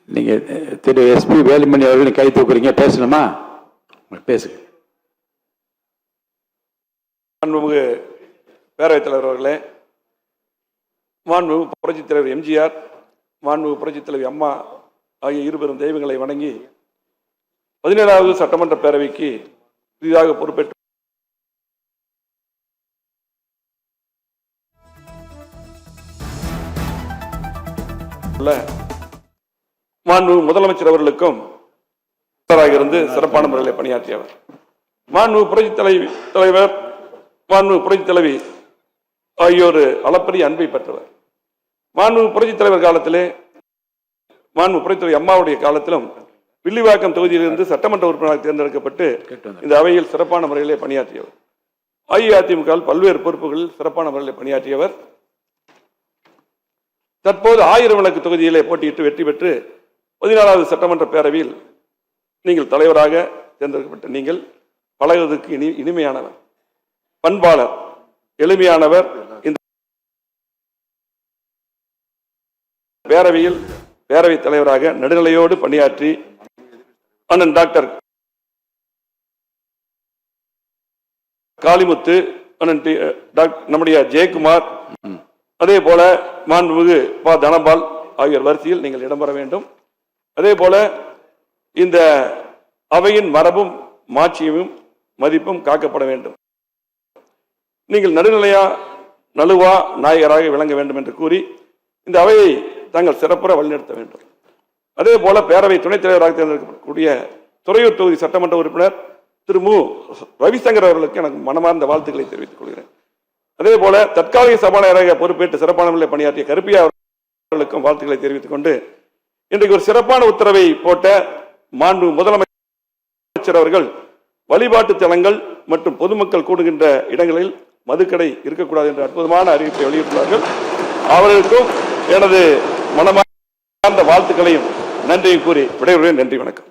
நீங்கள் திரு எஸ்பி வேலுமணி அவர்கள் கை தூக்குறீங்க, பேசணுமா? பேசுங்க. மாண்புமிகு பேரவைத் தலைவர் அவர்களே, மாண்புமிகு புரட்சித் தலைவர் எம்ஜிஆர், மாண்புமிகு புரட்சித் தலைவர் அம்மா ஆகிய இருபெரும் தெய்வங்களை வணங்கி 17வது சட்டமன்ற பேரவைக்கு புதிதாக பொறுப்பேற்று மாண்புமிகு முதலமைச்சர் அவர்களுக்கும் இருந்து சிறப்பான முறையில் பணியாற்றியவர். மாண்புமிகு புரட்சித் தலைவர், மாண்புமிகு புரட்சித் தலைவி ஆகியோர் அளப்பரிய அன்பை பெற்றவர். மாண்புமிகு புரட்சித் தலைவர் காலத்திலே, மாண்புமிகு புரட்சித் தலைவர் அம்மாவுடைய காலத்திலும் வில்லிவாக்கம் தொகுதியிலிருந்து சட்டமன்ற உறுப்பினராக தேர்ந்தெடுக்கப்பட்டு இந்த அவையில் சிறப்பான முறையிலே பணியாற்றியவர். அஇஅதிமுக பல்வேறு பொறுப்புகளில் சிறப்பான முறையில் பணியாற்றியவர். தற்போது 1000 விளக்கு தொகுதியிலே போட்டியிட்டு வெற்றி பெற்று 14வது சட்டமன்ற பேரவையில் நீங்கள் தலைவராக தேர்ந்தெடுக்கப்பட்ட நீங்கள் பழகுவதற்கு இனிமையானவர், பண்பாளர், எளிமையானவர். இந்த பேரவையில் பேரவைத் தலைவராக நடுநிலையோடு பணியாற்றி அண்ணன் டாக்டர் காளிமுத்து, அண்ணன் நம்முடைய ஜெயக்குமார், அதே போல மாண்புமிகு ப. தனபால் ஆகியோர் வரிசையில் நீங்கள் இடம்பெற வேண்டும். அதே போல இந்த அவையின் மரபும் மாட்சியும் மதிப்பும் காக்கப்பட வேண்டும். நீங்கள் நடுநிலையா நழுவா நாயகராக விளங்க வேண்டும் என்று கூறி இந்த அவையை தாங்கள் சிறப்புற வழிநடத்த வேண்டும். அதே போல பேரவை துணைத் தலைவராக தேர்ந்தெடுக்கக்கூடிய துறையூர் தொகுதி சட்டமன்ற உறுப்பினர் திரு மு. ரவிசங்கர் அவர்களுக்கு எனக்கு மனமார்ந்த வாழ்த்துக்களை தெரிவித்துக் கொள்கிறேன். அதே போல தற்காலிக சபாநாயகராக பொறுப்பேற்று சிறப்பான முறையில் பணியாற்றிய கருப்பியா அவர்களுக்கும் வாழ்த்துக்களை தெரிவித்துக் கொண்டு இன்றைக்கு ஒரு சிறப்பான உத்தரவை போட்ட மாண்பு முதலமைச்சர் அவர்கள் வழிபாட்டு தலங்கள் மற்றும் பொதுமக்கள் கூடுகின்ற இடங்களில் மதுக்கடை இருக்கக்கூடாது என்ற அற்புதமான அறிவிப்பை வெளியிட்டுள்ளார்கள். அவர்களுக்கும் எனது மனமார்ந்த வாழ்த்துக்களையும் நன்றியும் கூறி விடைபெறுகிறேன். நன்றி, வணக்கம்.